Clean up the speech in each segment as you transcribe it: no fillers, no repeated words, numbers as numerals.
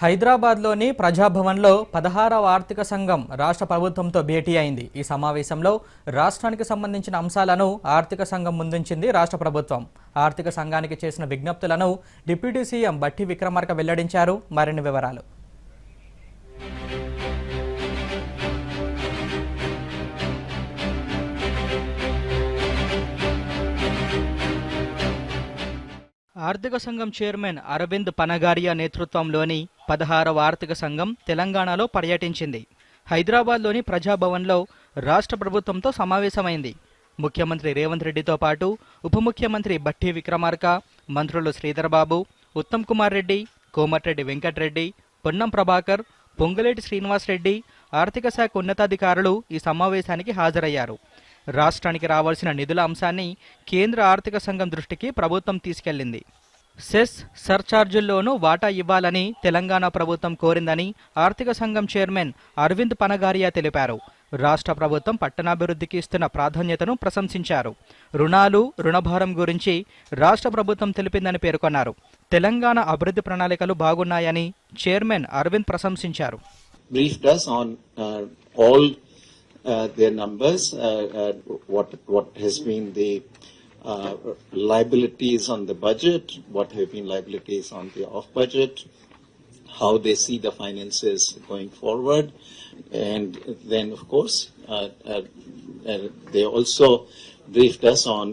హైదరాబాద్లోని ప్రజాభవన్లో 16వ ఆర్థిక సంఘం రాష్ట్ర ప్రభుత్వంతో భేటీ అయింది. ఈ సమావేశంలో రాష్ట్రానికి సంబంధించిన అంశాలను ఆర్థిక సంఘం ముందుంచింది రాష్ట్ర ప్రభుత్వం. ఆర్థిక సంఘానికి చేసిన విజ్ఞప్తులను డిప్యూటీ సీఎం బట్టి విక్రమార్క వెల్లడించారు. మరిన్ని వివరాలు. ఆర్థిక సంఘం చైర్మన్ అరవింద్ పనగారియా నేతృత్వంలోని 16వ ఆర్థిక సంఘం తెలంగాణలో పర్యటించింది. హైదరాబాద్లోని ప్రజాభవన్లో రాష్ట్ర ప్రభుత్వంతో సమావేశమైంది. ముఖ్యమంత్రి రేవంత్ రెడ్డితో పాటు ఉప ముఖ్యమంత్రి బట్టి విక్రమార్క, మంత్రులు శ్రీధర్బాబు, ఉత్తమ్ కుమార్ రెడ్డి, కోమటిరెడ్డి వెంకటరెడ్డి, పొన్నం ప్రభాకర్, పొంగులేటి శ్రీనివాసరెడ్డి, ఆర్థిక శాఖ ఉన్నతాధికారులు ఈ సమావేశానికి హాజరయ్యారు. రాష్ట్రానికి రావాల్సిన నిధుల అంశాన్ని కేంద్ర ఆర్థిక సంఘం దృష్టికి ప్రభుత్వం తీసుకెళ్లింది. సెస్ సర్చార్జుల్లోనూ వాటా ఇవ్వాలని తెలంగాణ ప్రభుత్వం కోరిందని ఆర్థిక సంఘం చైర్మన్ అరవింద్ పనగారియా తెలిపారు. రాష్ట్ర ప్రభుత్వం పట్టణాభివృద్ధికి ఇస్తున్న ప్రాధాన్యతను ప్రశంసించారు. రుణాలు, రుణభారం గురించి రాష్ట్ర ప్రభుత్వం తెలిపిందని పేర్కొన్నారు. తెలంగాణ అభివృద్ధి ప్రణాళికలు బాగున్నాయని చైర్మన్ అరవింద్ ప్రశంసించారు. Their numbers, what has been the liabilities on the budget, what have been liabilities on the off budget, how they see the finances going forward, and then of course they also briefed us on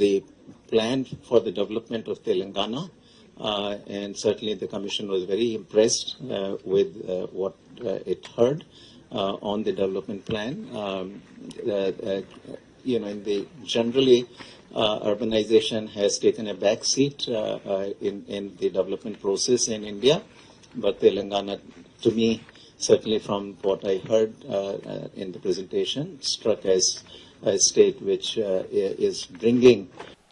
the plan for the development of Telangana, and certainly the Commission was very impressed with what it heard. On the development plan, in the generally urbanization has taken a back seat in the development process in India, but Telangana, to me, certainly from what I heard in the presentation, struck as a state which is bringing.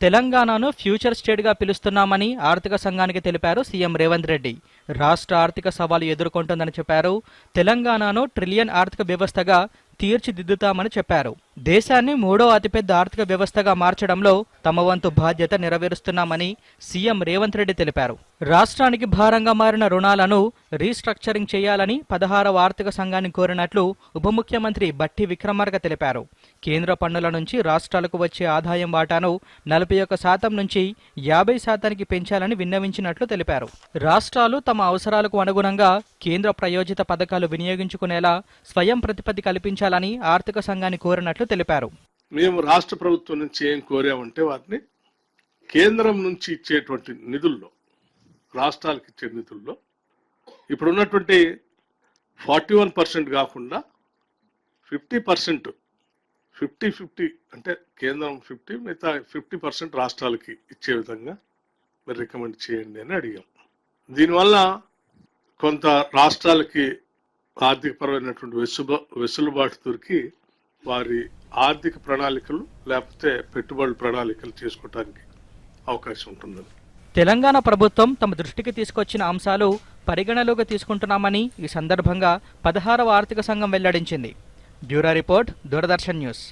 తెలంగాణను future స్టేట్గా పిలుస్తున్నామని ఆర్థిక సంఘానికి తెలిపారు CM Revanth Reddy. రాష్ట్ర ఆర్థిక సవాలు ఎదుర్కొంటుందని చెప్పారు. తెలంగాణను trillion ఆర్థిక వ్యవస్థగా తీర్చిదిద్దుతామని చెప్పారు. దేశాన్ని 3వ అతిపెద్ద ఆర్థిక వ్యవస్థగా మార్చడంలో తమ వంతు బాధ్యత నెరవేరుస్తున్నామని సీఎం రేవంత్ రెడ్డి తెలిపారు. రాష్ట్రానికి భారంగా మారిన రుణాలను రీస్ట్రక్చరింగ్ చేయాలని 16వ ఆర్థిక సంఘాన్ని కోరినట్లు ఉప ముఖ్యమంత్రి బట్టి విక్రమార్క తెలిపారు. కేంద్ర పన్నుల నుంచి రాష్ట్రాలకు వచ్చే ఆదాయం వాటాను 41% నుంచి 50% పెంచాలని విన్నవించినట్లు తెలిపారు. రాష్ట్రాలు తమ అవసరాలకు అనుగుణంగా కేంద్ర ప్రయోజిత పథకాలు వినియోగించుకునేలా స్వయం ప్రతిపత్తి కల్పించాలని ఆర్థిక సంఘాన్ని కోరినట్లు తెలిపారు. మేము రాష్ట్ర ప్రభుత్వం నుంచి ఏం కోరామంటే వాటిని కేంద్రం నుంచి ఇచ్చేటువంటి నిధుల్లో, రాష్ట్రాలకు ఇచ్చే నిధుల్లో ఇప్పుడున్నటువంటి 41% కాకుండా 50%, 50-50 అంటే కేంద్రం 50, మిగతా 50% రాష్ట్రాలకి ఇచ్చే విధంగా మీరు రికమెండ్ చేయండి అని అడిగాం. దీనివల్ల కొంత రాష్ట్రాలకి ఆర్థికపరమైనటువంటి వెసులుబాటు దొరికి వారి ఆర్థిక ప్రణాళికలు లేకపోతే పెట్టుబడుల ప్రణాళికలు చేసుకోవడానికి అవకాశం ఉంటుందని. తెలంగాణ ప్రభుత్వం తమ దృష్టికి తీసుకొచ్చిన అంశాలు పరిగణలోకి తీసుకుంటున్నామని ఈ సందర్భంగా 16వ ఆర్థిక సంఘం వెల్లడించింది. Bureau report, Doordarshan news.